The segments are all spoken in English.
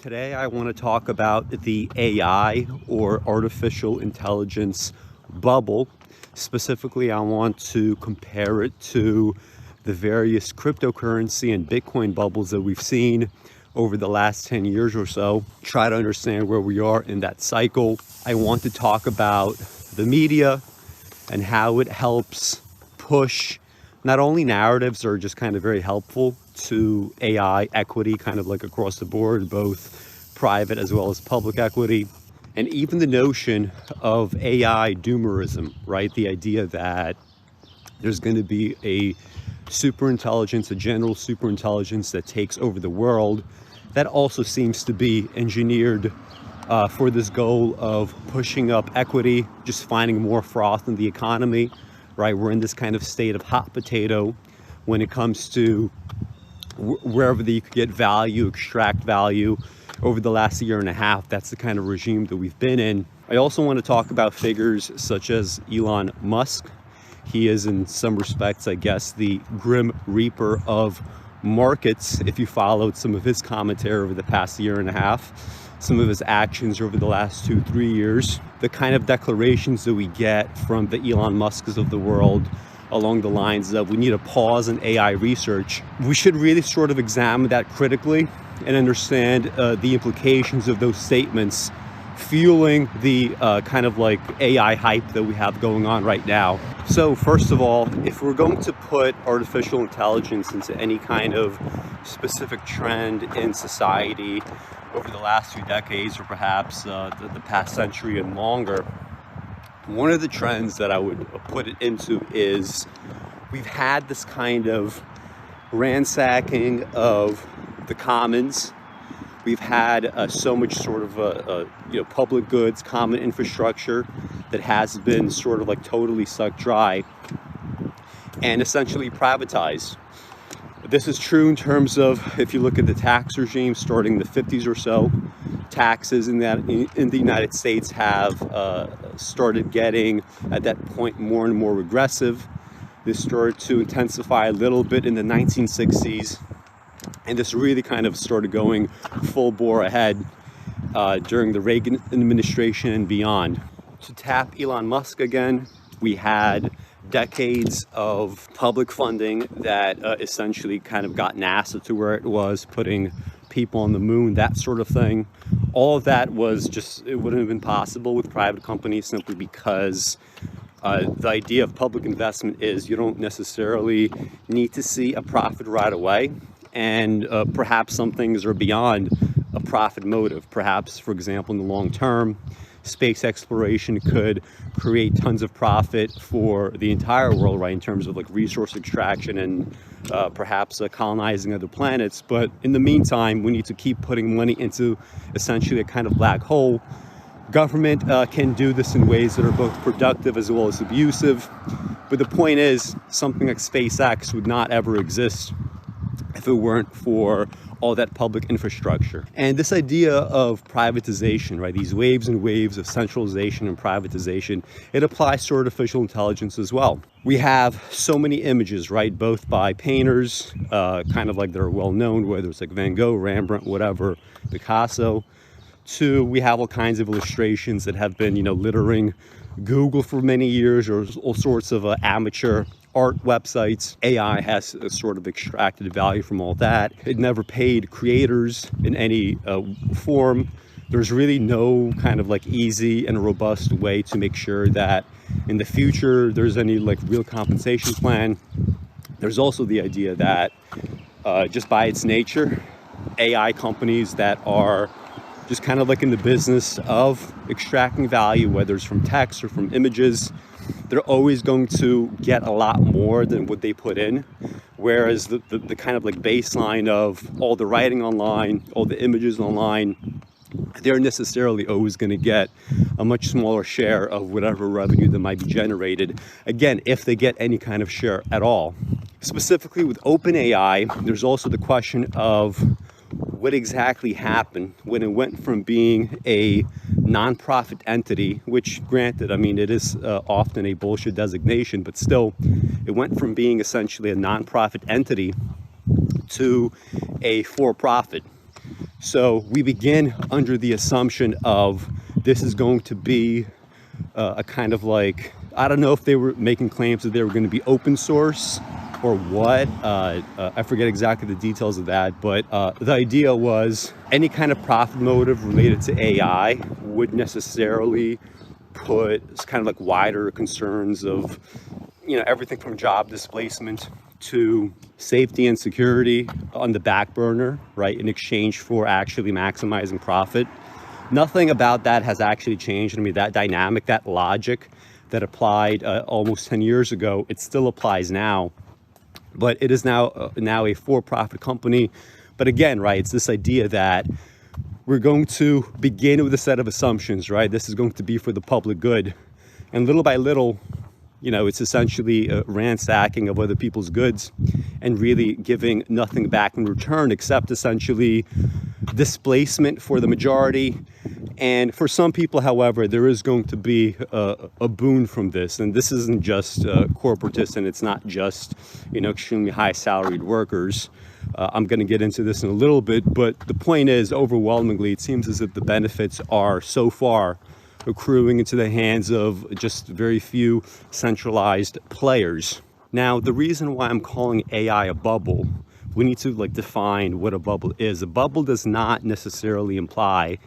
Today I want to talk about the AI or artificial intelligence bubble. Specifically, I want to compare it to the various cryptocurrency and Bitcoin bubbles that we've seen over the last 10 years or so. Try to understand where we are in that cycle. I want to talk about the media and how it helps push not only narratives that are just kind of very helpful to AI equity, kind of like across the board, both private as well as public equity, and even the notion of AI doomerism, right? The idea that there's going to be a superintelligence, a general superintelligence that takes over the world. That also seems to be engineered for this goal of pushing up equity, just finding more froth in the economy, right? We're in this kind of state of hot potato when it comes to wherever you could get value, extract value. Over the last year and a half, that's the kind of regime that we've been in. I also want to talk about figures such as Elon Musk. He is, in some respects, I guess, the grim reaper of markets. If you followed some of his commentary over the past year and a half, some of his actions over the last 2-3 years, the kind of declarations that we get from the Elon Musks of the world along the lines of we need a pause in AI research. We should really sort of examine that critically and understand the implications of those statements fueling the kind of like AI hype that we have going on right now. So first of all, if we're going to put artificial intelligence into any kind of specific trend in society over the last few decades, or perhaps the past century and longer, one of the trends that I would put it into is we've had this kind of ransacking of the commons. We've had so much sort of public goods, common infrastructure that has been sort of like totally sucked dry and essentially privatized. This is true in terms of, if you look at the tax regime starting in the 50s or so, taxes in the United States have started getting, at that point, more and more regressive. This started to intensify a little bit in the 1960s, and this really kind of started going full bore ahead during the Reagan administration and beyond. To tap Elon Musk again, we had decades of public funding that essentially kind of got NASA to where it was, putting people on the moon, that sort of thing. All of that was just, it wouldn't have been possible with private companies simply because the idea of public investment is you don't necessarily need to see a profit right away. And perhaps some things are beyond a profit motive. Perhaps, for example, in the long term, space exploration could create tons of profit for the entire world, right, in terms of like resource extraction and perhaps colonizing other planets. But in the meantime, we need to keep putting money into essentially a kind of black hole. Government can do this in ways that are both productive as well as abusive. But the point is, something like SpaceX would not ever exist if it weren't for all that public infrastructure. And this idea of privatization, right, these waves and waves of centralization and privatization, it applies to artificial intelligence as well. We have so many images, right, both by painters, kind of like they're well known, whether it's like Van Gogh, Rembrandt, whatever, Picasso, to we have all kinds of illustrations that have been, littering Google for many years, or all sorts of amateur art websites. AI has sort of extracted value from all that. It never paid creators in any form. There's really no kind of like easy and robust way to make sure that in the future there's any like real compensation plan. There's also the idea that just by its nature, AI companies that are just kind of like in the business of extracting value, whether it's from text or from images, they're always going to get a lot more than what they put in. Whereas the kind of like baseline of all the writing online, all the images online, they're necessarily always going to get a much smaller share of whatever revenue that might be generated. Again, if they get any kind of share at all. Specifically with OpenAI, there's also the question of what exactly happened when it went from being a nonprofit entity, which granted, I mean, it is often a bullshit designation, but still, it went from being essentially a nonprofit entity to a for-profit. So we begin under the assumption of this is going to be a kind of like, I don't know if they were making claims that they were going to be open source or what. I forget exactly the details of that, but the idea was any kind of profit motive related to AI would necessarily put kind of like wider concerns of, everything from job displacement to safety and security on the back burner, right, in exchange for actually maximizing profit. Nothing about that has actually changed. I mean, that dynamic, that logic that applied almost 10 years ago, it still applies now, but it is now a for-profit company. But again, right, it's this idea that we're going to begin with a set of assumptions, right? This is going to be for the public good. And little by little, it's essentially a ransacking of other people's goods and really giving nothing back in return except essentially displacement for the majority. And for some people, however, there is going to be a boon from this. And this isn't just corporatists, and it's not just, extremely high salaried workers. I'm going to get into this in a little bit, but the point is, overwhelmingly, it seems as if the benefits are so far accruing into the hands of just very few centralized players. Now, the reason why I'm calling AI a bubble, we need to define what a bubble is. A bubble does not necessarily imply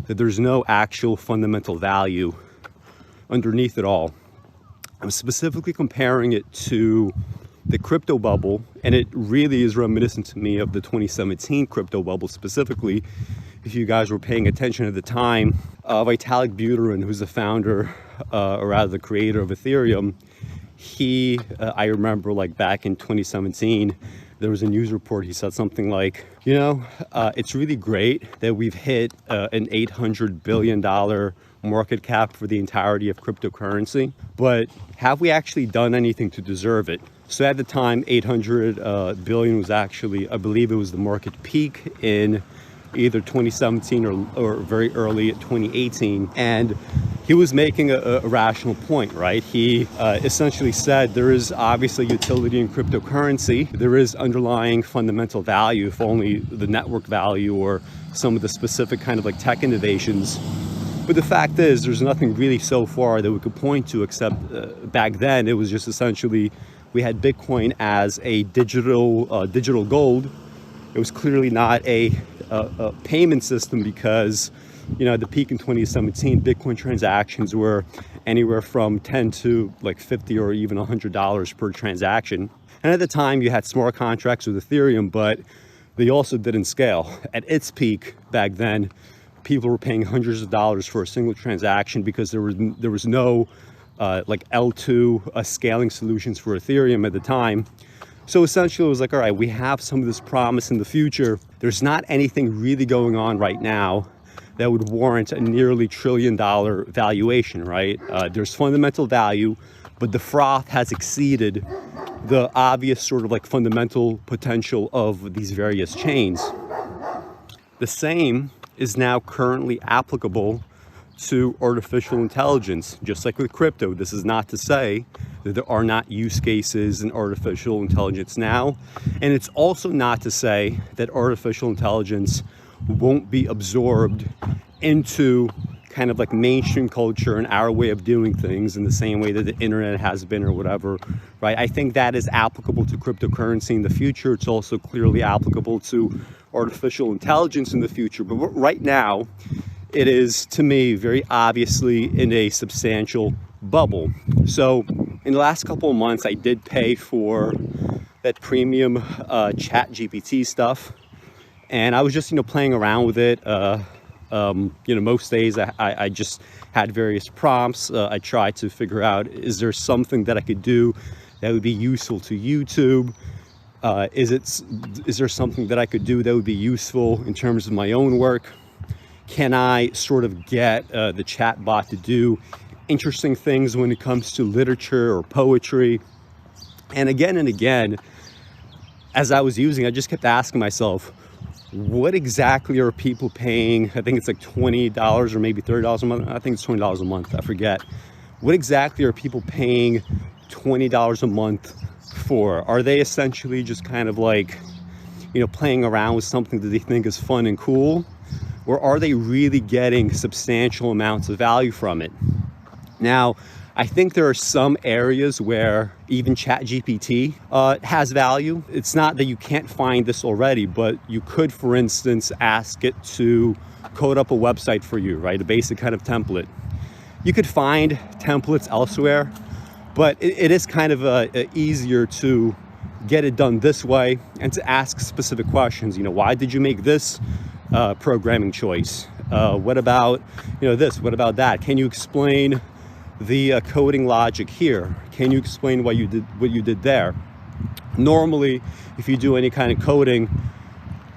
that there's no actual fundamental value underneath it all. I'm specifically comparing it to the crypto bubble, and it really is reminiscent to me of the 2017 crypto bubble specifically. If you guys were paying attention at the time, Vitalik Buterin, who's the founder, or rather the creator of Ethereum, I remember back in 2017, there was a news report, he said something like, it's really great that we've hit an $800 billion market cap for the entirety of cryptocurrency, but have we actually done anything to deserve it? So at the time, 800 billion was actually, I believe it was the market peak in either 2017 or very early 2018. And he was making a rational point, right? He essentially said there is obviously utility in cryptocurrency. There is underlying fundamental value, if only the network value or some of the specific kind of tech innovations. But the fact is, there's nothing really so far that we could point to, except back then it was just essentially we had Bitcoin as a digital gold. It was clearly not a payment system because, at the peak in 2017, Bitcoin transactions were anywhere from 10 to $50 or even $100 per transaction. And at the time, you had smart contracts with Ethereum, but they also didn't scale. At its peak back then, people were paying hundreds of dollars for a single transaction because there was no L2 scaling solutions for Ethereum at the time. So essentially it was all right, we have some of this promise in the future. There's not anything really going on right now that would warrant a nearly $1 trillion valuation, right? There's fundamental value, but the froth has exceeded the obvious sort of fundamental potential of these various chains. The same is now currently applicable to artificial intelligence. Just like with crypto, this is not to say that there are not use cases in artificial intelligence now. And it's also not to say that artificial intelligence won't be absorbed into kind of mainstream culture and our way of doing things in the same way that the internet has been or whatever, right? I think that is applicable to cryptocurrency in the future. It's also clearly applicable to artificial intelligence in the future. But right now, it is, to me, very obviously in a substantial bubble. So in the last couple of months, I did pay for that premium ChatGPT stuff. And I was just, playing around with it. Most days I just had various prompts. I tried to figure out, is there something that I could do that would be useful to YouTube? Is there something that I could do that would be useful in terms of my own work? Can I sort of get the chatbot to do interesting things when it comes to literature or poetry? And again, as I was using, I just kept asking myself, what exactly are people paying? I think it's $20 or maybe $30 a month. I think it's $20 a month. I forget. What exactly are people paying $20 a month for? Are they essentially just kind of playing around with something that they think is fun and cool? Or are they really getting substantial amounts of value from it? Now, I think there are some areas where even ChatGPT has value. It's not that you can't find this already, but you could, for instance, ask it to code up a website for you, right? A basic kind of template. You could find templates elsewhere, but it is kind of easier to get it done this way and to ask specific questions. Why did you make this programming choice? What about, this? What about that? Can you explain the coding logic here? Can you explain what you did there? Normally, if you do any kind of coding,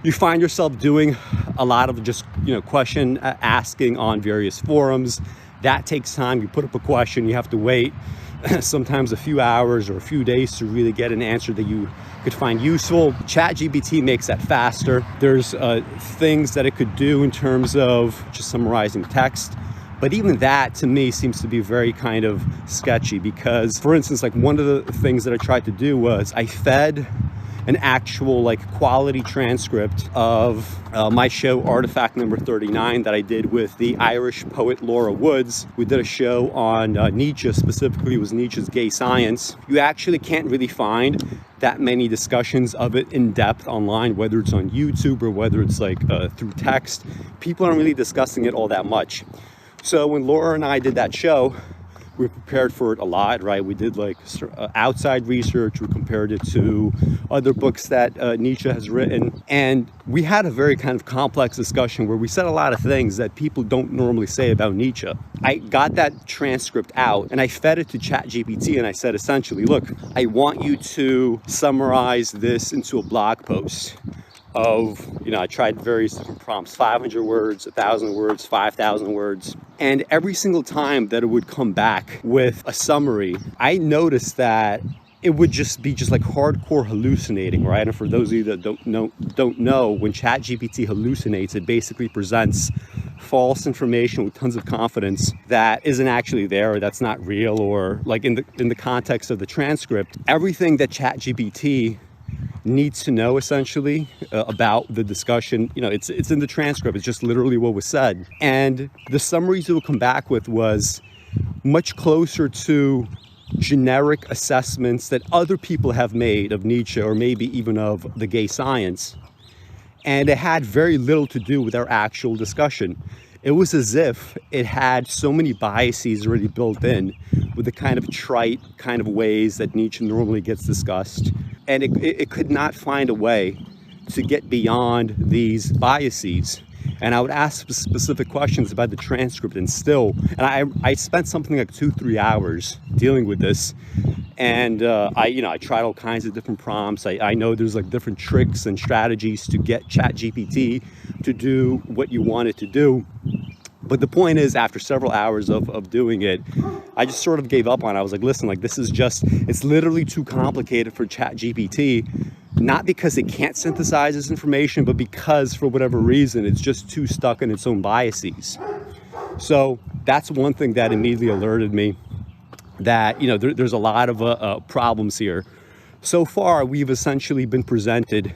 you find yourself doing a lot of just question asking on various forums. That takes time. You put up a question, you have to wait sometimes a few hours or a few days to really get an answer that you could find useful. ChatGPT makes that faster. There's things that it could do in terms of just summarizing text. But even that, to me, seems to be very kind of sketchy because, for instance, like one of the things that I tried to do was I fed an actual quality transcript of my show Artifact number 39 that I did with the Irish poet Laura Woods. We did a show on Nietzsche, specifically it was Nietzsche's gay science. You actually can't really find that many discussions of it in depth online, whether it's on YouTube or whether it's through text. People aren't really discussing it all that much. So when Laura and I did that show, we prepared for it a lot, right? We did outside research. We compared it to other books that Nietzsche has written. And we had a very kind of complex discussion where we said a lot of things that people don't normally say about Nietzsche. I got that transcript out and I fed it to ChatGPT and I said, essentially, look, I want you to summarize this into a blog post of, I tried various different prompts, 500 words, 1,000 words, 5,000 words. And every single time that it would come back with a summary, I noticed that it would just be hardcore hallucinating, right? And for those of you that don't know, when ChatGPT hallucinates, it basically presents false information with tons of confidence that isn't actually there, or that's not real, or in the context of the transcript, everything that ChatGPT needs to know essentially about the discussion, it's in the transcript. It's just literally what was said. And the summaries it would come back with was much closer to generic assessments that other people have made of Nietzsche, or maybe even of the gay science. And it had very little to do with our actual discussion. It was as if it had so many biases already built in with the kind of trite kind of ways that Nietzsche normally gets discussed. And it could not find a way to get beyond these biases. And I would ask specific questions about the transcript and I spent something like 2-3 hours dealing with this. And I tried all kinds of different prompts. I know there's different tricks and strategies to get ChatGPT to do what you want it to do. But the point is, after several hours of doing it, I just sort of gave up on it. I was like, listen, this is it's literally too complicated for ChatGPT, not because it can't synthesize this information, but because for whatever reason, it's just too stuck in its own biases. So that's one thing that immediately alerted me that, there's a lot of problems here. So far, we've essentially been presented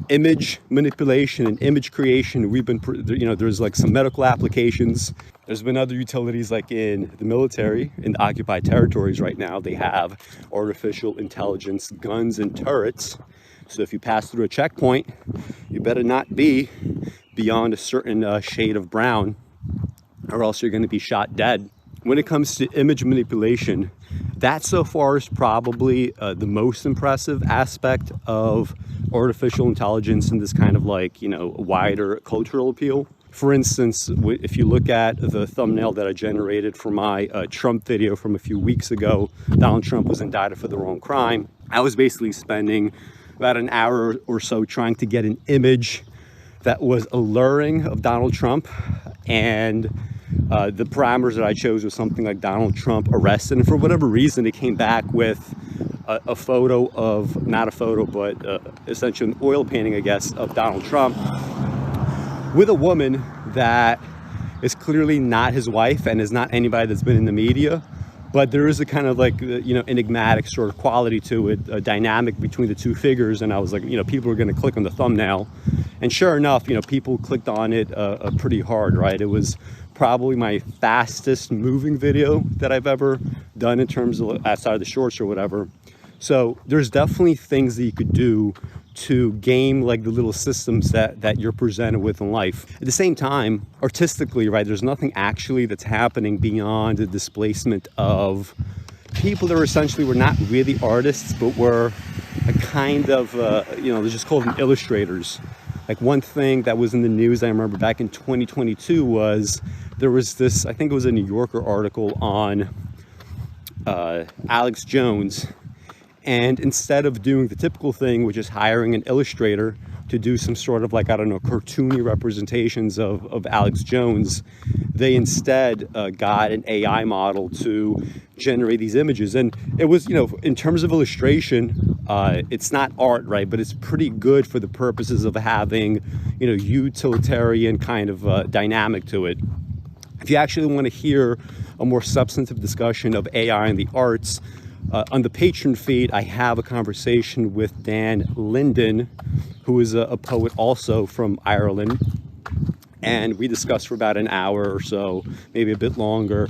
image manipulation and image creation. We've been, there's some medical applications. There's been other utilities in the military, in the occupied territories right now. They have artificial intelligence guns and turrets. So if you pass through a checkpoint, you better not be beyond a certain shade of brown, or else you're going to be shot dead. When it comes to image manipulation, that so far is probably the most impressive aspect of artificial intelligence and this kind of wider cultural appeal. For instance, if you look at the thumbnail that I generated for my Trump video from a few weeks ago, Donald Trump was indicted for the wrong crime. I was basically spending about an hour or so trying to get an image that was alluring of Donald Trump, and the parameters that I chose was something like Donald Trump arrested, and for whatever reason it came back with a photo of, not a photo, but essentially an oil painting, I guess, of Donald Trump with a woman that is clearly not his wife and is not anybody that's been in the media, but there is a kind of like, enigmatic sort of quality to it, a dynamic between the two figures. And I was like, people are going to click on the thumbnail. And sure enough, people clicked on it pretty hard, right? It was probably my fastest moving video that I've ever done in terms of outside of the shorts or whatever. So there's definitely things that you could do to game like the little systems that you're presented with in life. At the same time, artistically, right, there's nothing actually that's happening beyond the displacement of people that were not really artists, but were a kind of, they just called them illustrators. Like one thing that was in the news, I remember back in 2022 was there was this, I think it was a New Yorker article on Alex Jones. And instead of doing the typical thing, which is hiring an illustrator to do some sort of like, I don't know, cartoony representations of Alex Jones, they instead got an AI model to generate these images. And it was, in terms of illustration, it's not art, right? But it's pretty good for the purposes of having, utilitarian kind of dynamic to it. If you actually want to hear a more substantive discussion of AI and the arts, on the Patreon feed, I have a conversation with Dan Linden, who is a poet also from Ireland. And we discussed for about an hour or so, maybe a bit longer,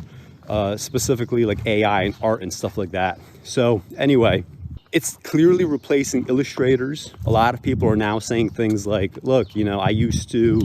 specifically like AI and art and stuff like that. So anyway, it's clearly replacing illustrators. A lot of people are now saying things like, look, I used to,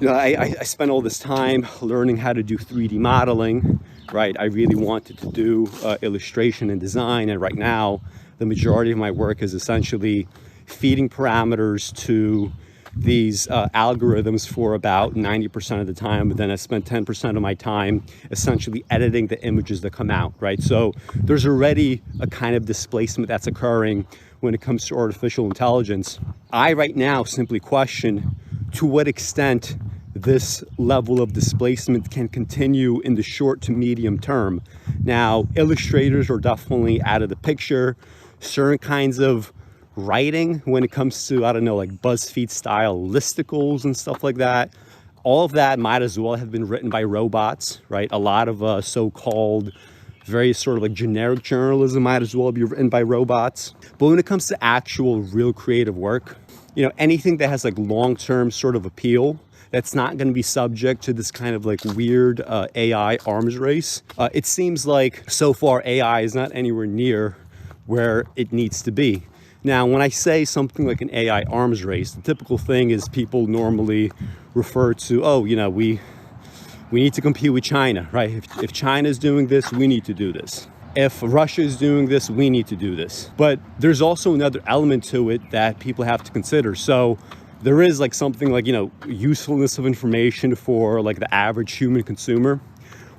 I spent all this time learning how to do 3D modeling, right? I really wanted to do illustration and design. And right now, the majority of my work is essentially feeding parameters to these algorithms for about 90% of the time. But then I spent 10% of my time essentially editing the images that come out, right? So there's already a kind of displacement that's occurring when it comes to artificial intelligence. I right now simply question to what extent this level of displacement can continue in the short to medium term. Now, illustrators are definitely out of the picture. Certain kinds of writing, when it comes to, I don't know, like BuzzFeed style listicles and stuff like that, all of that might as well have been written by robots, right? A lot of so-called very sort of like generic journalism might as well be written by robots. But when it comes to actual real creative work, anything that has like long-term sort of appeal, that's not going to be subject to this kind of like weird AI arms race. It seems like so far AI is not anywhere near where it needs to be. Now, when I say something like an AI arms race, the typical thing is people normally refer to, we need to compete with China, right? If China is doing this, we need to do this. If Russia is doing this, we need to do this. But there's also another element to it that people have to consider. So there is like something like, usefulness of information for like the average human consumer.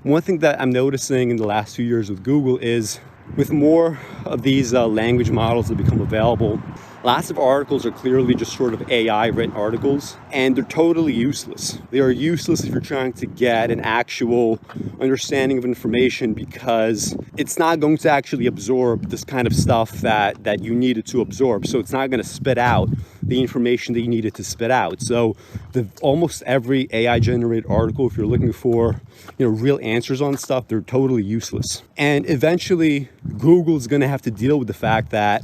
One thing that I'm noticing in the last few years with Google is with more of these language models that become available, lots of articles are clearly just sort of AI written articles, and they're totally useless. They are useless if you're trying to get an actual understanding of information, because it's not going to actually absorb this kind of stuff that you need it to absorb. So it's not going to spit out the information that you need it to spit out. So almost every AI generated article, if you're looking for real answers on stuff, they're totally useless. And eventually Google is going to have to deal with the fact that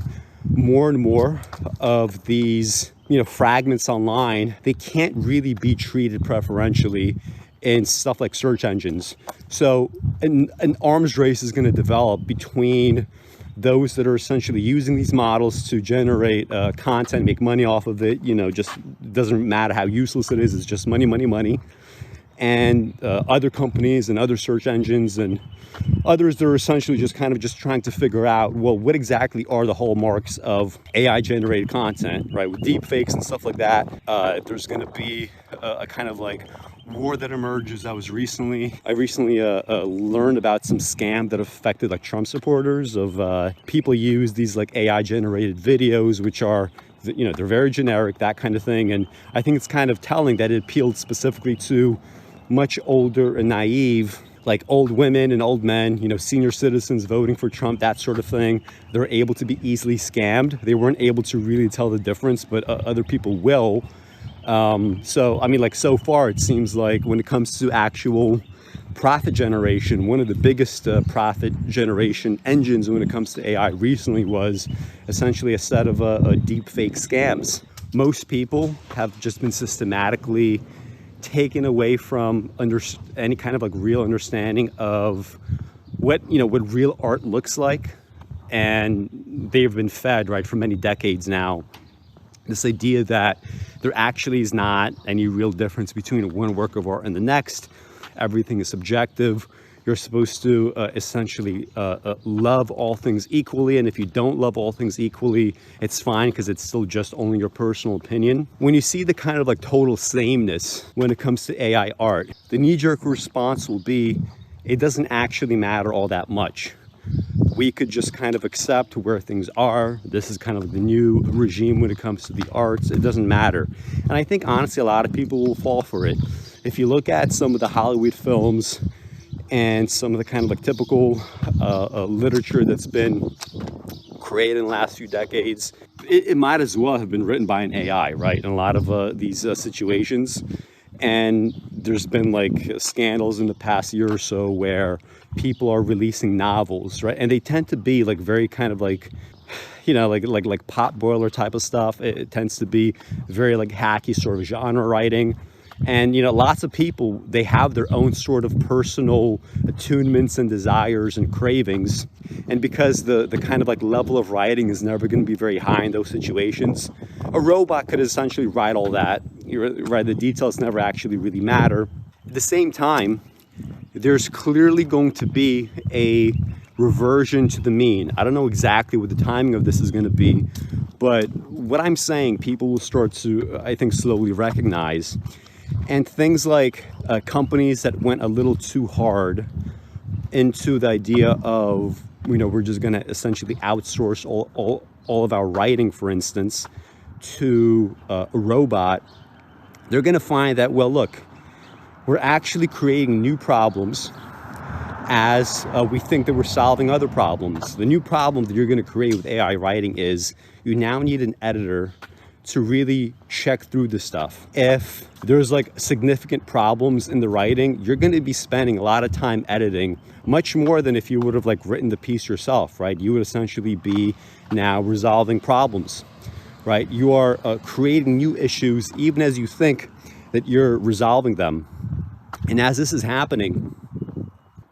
more and more of these fragments online, they can't really be treated preferentially in stuff like search engines. So an arms race is going to develop between those that are essentially using these models to generate content, make money off of it, just doesn't matter how useless it is, it's just money, money, money. And other companies and other search engines and others that are essentially just trying to figure out, well, what exactly are the hallmarks of AI generated content, right? With deep fakes and stuff like that, there's going to be a kind of like war that emerges. I recently learned about some scam that affected like Trump supporters of people use these like AI generated videos, which are, they're very generic, that kind of thing. And I think it's kind of telling that it appealed specifically to much older and naive, like old women and old men, senior citizens voting for Trump, that sort of thing. They're able to be easily scammed. They weren't able to really tell the difference, but other people will. So, I mean, like so far, it seems like when it comes to actual profit generation, one of the biggest profit generation engines when it comes to AI recently was essentially a set of deep fake scams. Most people have just been systematically taken away from any kind of like real understanding of what real art looks like, and they've been fed, right, for many decades now, this idea that there actually is not any real difference between one work of art and the next. Everything is subjective. You're supposed to essentially love all things equally, and if you don't love all things equally, it's fine because it's still just only your personal opinion. When you see the kind of like total sameness when it comes to AI art, the knee-jerk response will be, it doesn't actually matter all that much. We could just kind of accept where things are. This is kind of the new regime when it comes to the arts. It doesn't matter. And I think honestly, a lot of people will fall for it. If you look at some of the Hollywood films and some of the kind of like typical literature that's been created in the last few decades, it might as well have been written by an AI, right? In a lot of these situations. And there's been like scandals in the past year or so where people are releasing novels, right? And they tend to be like very kind of like, like pot boiler type of stuff. It tends to be very like hacky sort of genre writing. And, lots of people, they have their own sort of personal attunements and desires and cravings. And because the kind of like level of writing is never going to be very high in those situations, a robot could essentially write all that, right? The details never actually really matter. At the same time, there's clearly going to be a reversion to the mean. I don't know exactly what the timing of this is going to be, but what I'm saying, people will start to, I think, slowly recognize. And things like companies that went a little too hard into the idea of, we're just going to essentially outsource all of our writing, for instance, to a robot, they're going to find that, well, look, we're actually creating new problems as we think that we're solving other problems. The new problem that you're going to create with AI writing is you now need an editor to really check through the stuff. If there's like significant problems in the writing, you're going to be spending a lot of time editing, much more than if you would have like written the piece yourself, right? You would essentially be now resolving problems, right? You are creating new issues even as you think that you're resolving them. And as this is happening,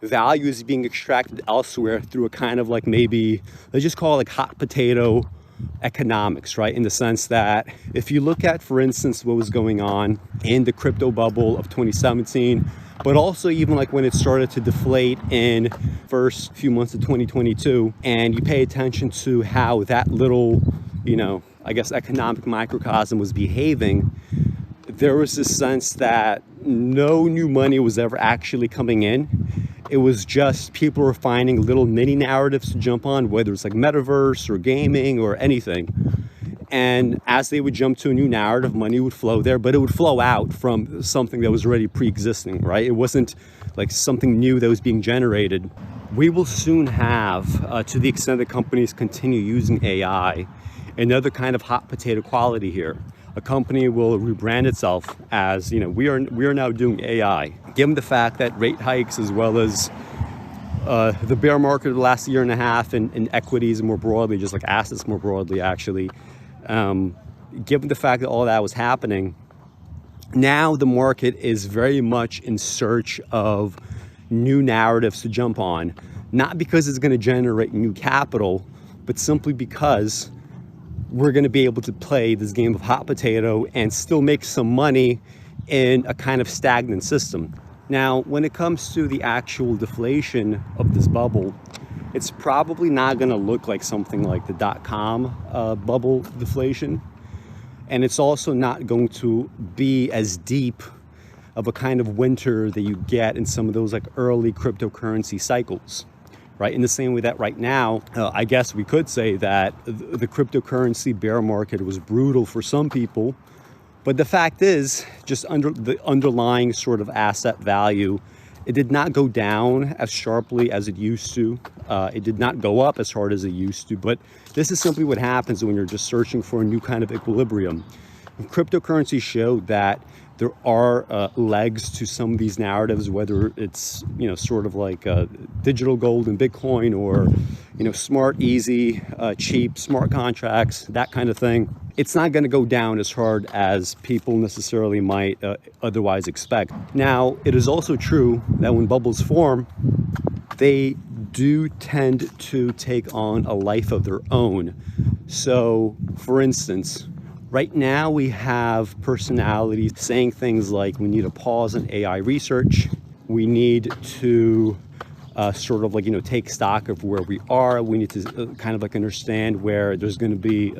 value is being extracted elsewhere through a kind of like, maybe let's just call it like hot potato economics, right? In the sense that if you look at, for instance, what was going on in the crypto bubble of 2017, but also even like when it started to deflate in first few months of 2022, and you pay attention to how that little, I guess economic microcosm was behaving, there was this sense that no new money was ever actually coming in. It was just people were finding little mini narratives to jump on, whether it's like metaverse or gaming or anything. And as they would jump to a new narrative, money would flow there, but it would flow out from something that was already pre-existing, right? It wasn't like something new that was being generated. We will soon have, to the extent that companies continue using AI, another kind of hot potato quality here. A company will rebrand itself as, we are now doing AI. Given the fact that rate hikes, as well as the bear market of the last year and a half in equities more broadly, just like assets more broadly, actually, given the fact that all that was happening, now the market is very much in search of new narratives to jump on, not because it's going to generate new capital, but simply because we're going to be able to play this game of hot potato and still make some money in a kind of stagnant system. Now, when it comes to the actual deflation of this bubble, it's probably not going to look like something like the dot-com bubble deflation. And it's also not going to be as deep of a kind of winter that you get in some of those like early cryptocurrency cycles. Right, in the same way that right now, I guess we could say that the cryptocurrency bear market was brutal for some people, but the fact is, just under the underlying sort of asset value, it did not go down as sharply as it used to. It did not go up as hard as it used to, but this is simply what happens when you're just searching for a new kind of equilibrium. Cryptocurrency showed that there are legs to some of these narratives, whether it's, sort of like digital gold and Bitcoin, or, smart, easy, cheap, smart contracts, that kind of thing. It's not going to go down as hard as people necessarily might otherwise expect. Now, it is also true that when bubbles form, they do tend to take on a life of their own. So, for instance, right now we have personalities saying things like, we need a pause in AI research. We need to sort of like, take stock of where we are. We need to kind of like understand where there's going to be,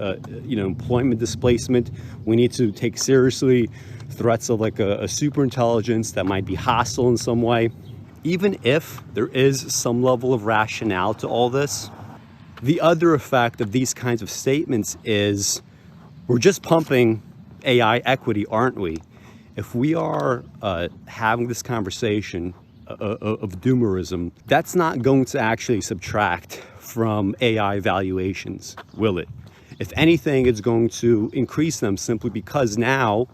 employment displacement. We need to take seriously threats of like a super intelligence that might be hostile in some way. Even if there is some level of rationale to all this, the other effect of these kinds of statements is we're just pumping AI equity, aren't we? If we are having this conversation of doomerism, that's not going to actually subtract from AI valuations, will it? If anything, it's going to increase them, simply because now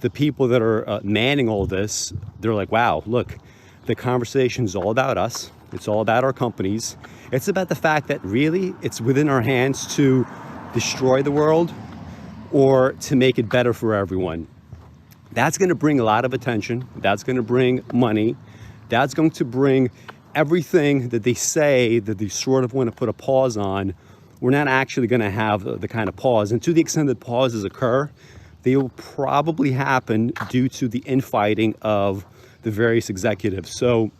the people that are manning all this, they're like, wow, look, the conversation is all about us. It's all about our companies. It's about the fact that really it's within our hands to destroy the world or to make it better for everyone. That's going to bring a lot of attention. That's going to bring money. That's going to bring everything that they say that they sort of want to put a pause on. We're not actually going to have the kind of pause. And to the extent that pauses occur, they will probably happen due to the infighting of the various executives. So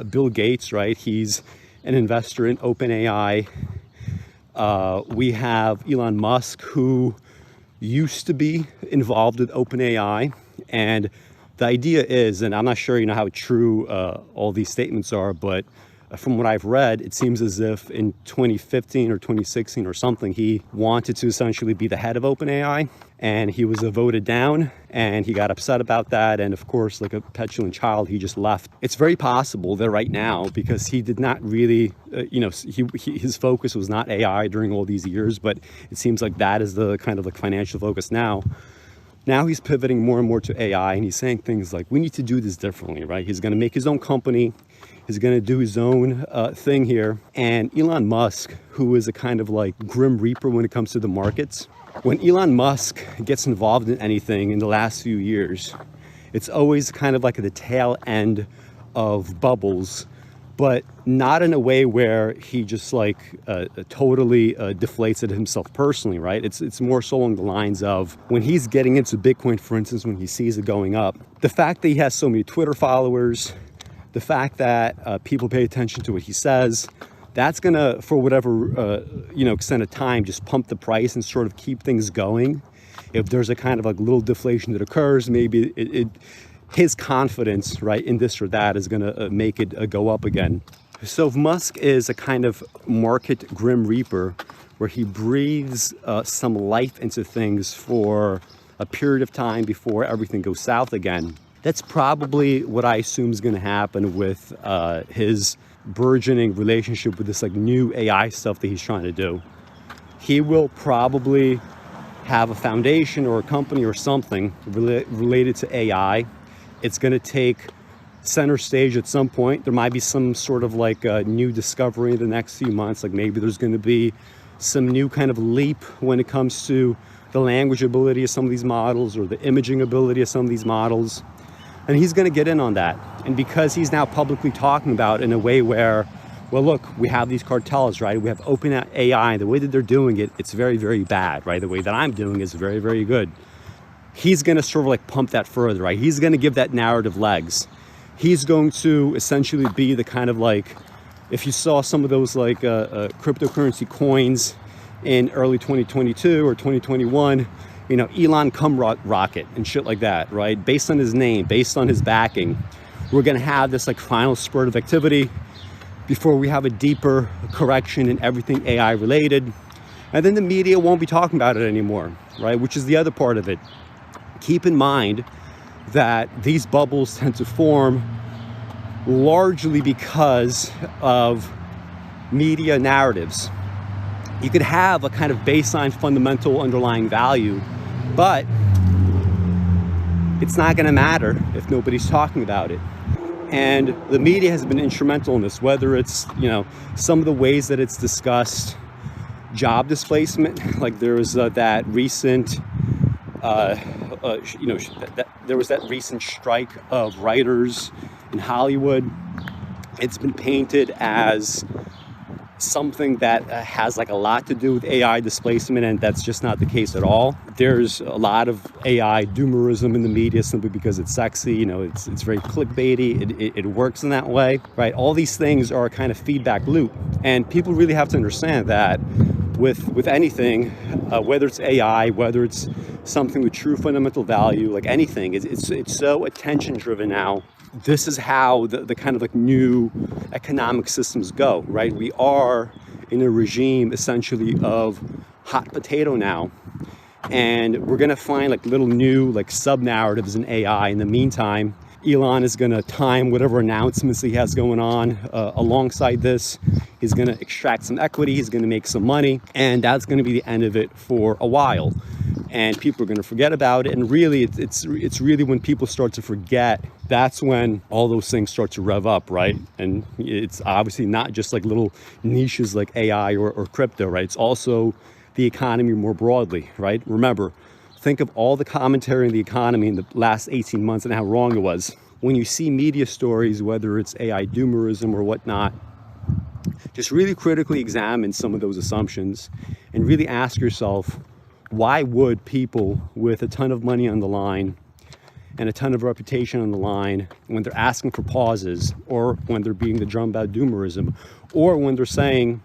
Bill Gates, right? He's an investor in OpenAI. We have Elon Musk, who used to be involved with OpenAI. And the idea is, and I'm not sure, how true all these statements are, but from what I've read, it seems as if in 2015 or 2016 or something, he wanted to essentially be the head of OpenAI, and he was voted down, and he got upset about that. And of course, like a petulant child, he just left. It's very possible that right now, because he did not really, his focus was not AI during all these years, but it seems like that is the kind of like financial focus now. Now he's pivoting more and more to AI, and he's saying things like, we need to do this differently, right? He's going to make his own company. He's going to do his own thing here. And Elon Musk, who is a kind of like grim reaper when it comes to the markets, when Elon Musk gets involved in anything in the last few years, it's always kind of like at the tail end of bubbles, but not in a way where he just like totally deflates it himself personally, right? It's more so along the lines of when he's getting into Bitcoin, for instance, when he sees it going up, the fact that he has so many Twitter followers, the fact that people pay attention to what he says, that's gonna, for whatever extent of time, just pump the price and sort of keep things going. If there's a kind of like little deflation that occurs, maybe his confidence, right, in this or that is gonna make it go up again. So if Musk is a kind of market grim reaper, where he breathes some life into things for a period of time before everything goes south again, that's probably what I assume is going to happen with his burgeoning relationship with this like new AI stuff that he's trying to do. He will probably have a foundation or a company or something related to AI. It's going to take center stage at some point. There might be some sort of like new discovery in the next few months. Like maybe there's going to be some new kind of leap when it comes to the language ability of some of these models or the imaging ability of some of these models. And he's going to get in on that. And because he's now publicly talking about in a way where, well, look, we have these cartels, right? We have OpenAI, the way that they're doing it, it's very, very bad, right? The way that I'm doing is very, very good. He's going to sort of like pump that further, right? He's going to give that narrative legs. He's going to essentially be the kind of like, if you saw some of those like cryptocurrency coins in early 2022 or 2021, Elon come rocket and shit like that, right? Based on his name, based on his backing, we're going to have this like final spurt of activity before we have a deeper correction in everything AI related. And then the media won't be talking about it anymore, right? Which is the other part of it. Keep in mind that these bubbles tend to form largely because of media narratives. You could have a kind of baseline fundamental underlying value, but it's not going to matter if nobody's talking about it. And the media has been instrumental in this, whether it's, some of the ways that it's discussed job displacement. Like there was that recent, there was that recent strike of writers in Hollywood. It's been painted as something that has like a lot to do with AI displacement, and that's just not the case at all. There's a lot of AI doomerism in the media simply because it's sexy, it's very clickbaity, it works in that way, right? All these things are a kind of feedback loop, and people really have to understand that with anything, whether it's AI, whether it's something with true fundamental value, like anything, it's so attention driven now. This is how the kind of like new economic systems go, right? We are in a regime essentially of hot potato now, and we're gonna find like little new like sub narratives in AI. In the meantime, Elon is gonna time whatever announcements he has going on alongside this. He's gonna extract some equity, he's gonna make some money, and that's gonna be the end of it for a while. And people are going to forget about it. And really, it's really when people start to forget, that's when all those things start to rev up, right? And it's obviously not just like little niches like AI or crypto, right? It's also the economy more broadly, right? Remember, think of all the commentary in the economy in the last 18 months and how wrong it was. When you see media stories, whether it's AI doomerism or whatnot, just really critically examine some of those assumptions and really ask yourself, why would people with a ton of money on the line and a ton of reputation on the line, when they're asking for pauses, or when they're being the drum about doomerism, or when they're saying,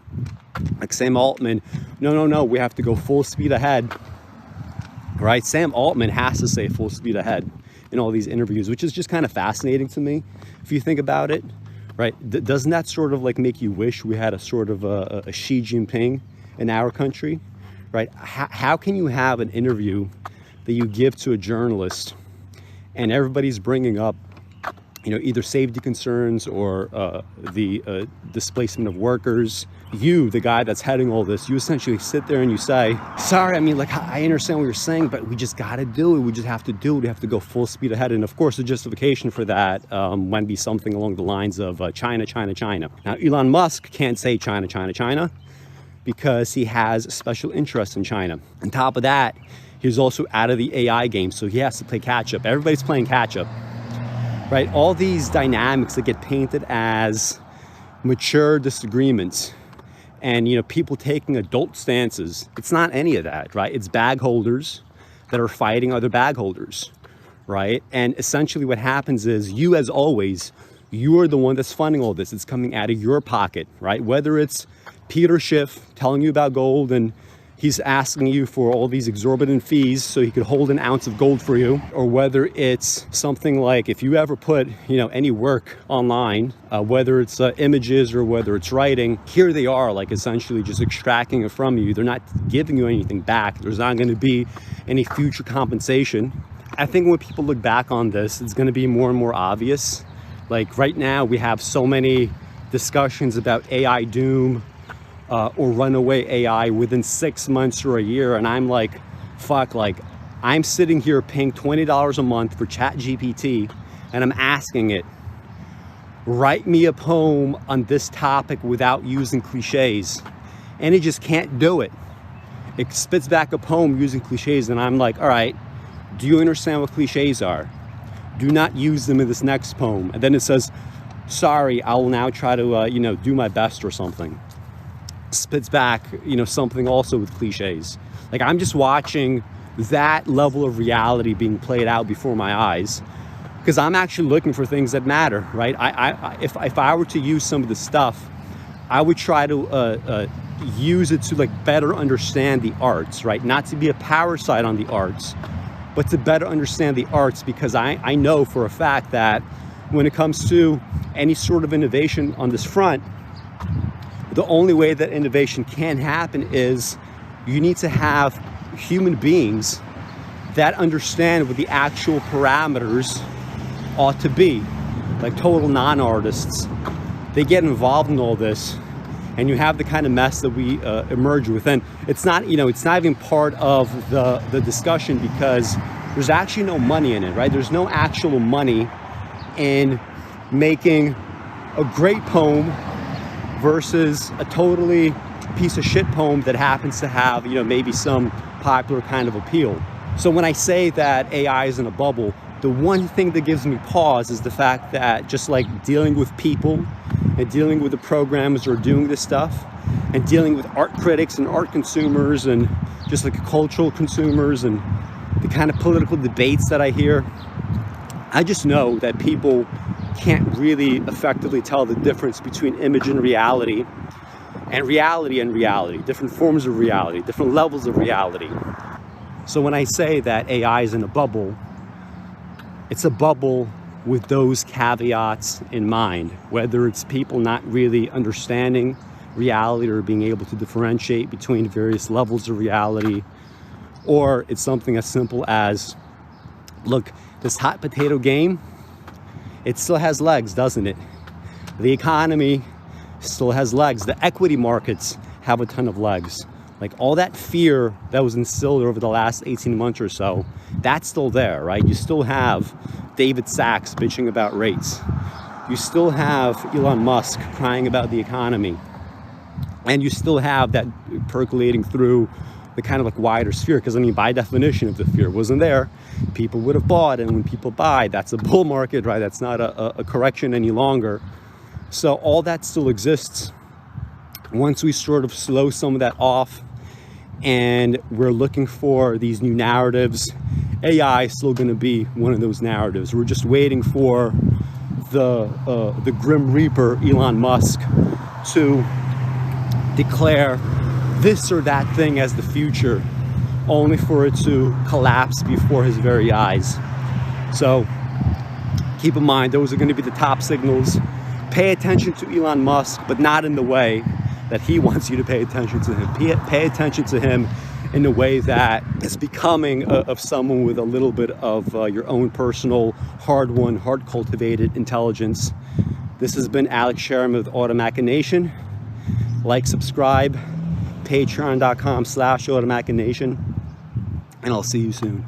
like Sam Altman, no, we have to go full speed ahead, right? Sam Altman has to say full speed ahead in all these interviews, which is just kind of fascinating to me if you think about it, right? Doesn't that sort of like make you wish we had a sort of a Xi Jinping in our country? Right? How can you have an interview that you give to a journalist and everybody's bringing up, either safety concerns or the displacement of workers? You, the guy that's heading all this, you essentially sit there and you say, sorry, I understand what you're saying, but we just got to do it. We just have to do it. We have to go full speed ahead. And of course, the justification for that might be something along the lines of China, China, China. Now, Elon Musk can't say China, China, China, because he has a special interest in China. On top of that, he's also out of the AI game, so he has to play catch up. Everybody's playing catch up, right? All these dynamics that get painted as mature disagreements and, people taking adult stances, it's not any of that, right? It's bag holders that are fighting other bag holders, right? And essentially what happens is you, as always, you are the one that's funding all this. It's coming out of your pocket, right? Whether it's Peter Schiff telling you about gold and he's asking you for all these exorbitant fees so he could hold an ounce of gold for you, or whether it's something like, if you ever put any work online, whether it's images or whether it's writing, here they are, like essentially just extracting it from you. They're not giving you anything back. There's not going to be any future compensation. I think when people look back on this, it's going to be more and more obvious. Like right now we have so many discussions about AI doom, or runaway AI within 6 months or a year. And I'm like, fuck, like I'm sitting here paying $20 a month for ChatGPT and I'm asking it, write me a poem on this topic without using cliches. And it just can't do it. It spits back a poem using cliches. And I'm like, all right, do you understand what cliches are? Do not use them in this next poem. And then it says, sorry, I will now try to, do my best or something. Spits back, something also with cliches. Like I'm just watching that level of reality being played out before my eyes, because I'm actually looking for things that matter, right? If I were to use some of the stuff, I would try to use it to like better understand the arts, right? Not to be a parasite on the arts, but to better understand the arts, because I know for a fact that when it comes to any sort of innovation on this front, the only way that innovation can happen is you need to have human beings that understand what the actual parameters ought to be. Like total non-artists, they get involved in all this, and you have the kind of mess that we emerge with. And it's not, it's not even part of the discussion, because there's actually no money in it, right? There's no actual money in making a great poem versus a totally piece of shit poem that happens to have, maybe some popular kind of appeal. So when I say that AI is in a bubble, the one thing that gives me pause is the fact that just like dealing with people and dealing with the programmers who are doing this stuff and dealing with art critics and art consumers and just like cultural consumers and the kind of political debates that I hear, I just know that people can't really effectively tell the difference between image and reality, different forms of reality, different levels of reality. So when I say that AI is in a bubble, it's a bubble with those caveats in mind, whether it's people not really understanding reality or being able to differentiate between various levels of reality, or it's something as simple as, look, this hot potato game, it still has legs, doesn't it? The economy still has legs. The equity markets have a ton of legs. Like all that fear that was instilled over the last 18 months or so, that's still there, right? You still have David Sachs bitching about rates. You still have Elon Musk crying about the economy. And you still have that percolating through the kind of like wider sphere. Because I mean, by definition, if the fear wasn't there, people would have bought. And when people buy, that's a bull market, right? That's not a correction any longer. So all that still exists. Once we sort of slow some of that off and we're looking for these new narratives, AI is still going to be one of those narratives. We're just waiting for the Grim Reaper, Elon Musk, to declare this or that thing as the future, only for it to collapse before his very eyes. So keep in mind, those are going to be the top signals. Pay attention to Elon Musk, but not in the way that he wants you to pay attention to him. Pay attention to him in a way that is becoming of someone with a little bit of your own personal, hard-won, hard-cultivated intelligence. This has been Alex Sheremet of Automachination. Like, subscribe, patreon.com/Automachination, and I'll see you soon.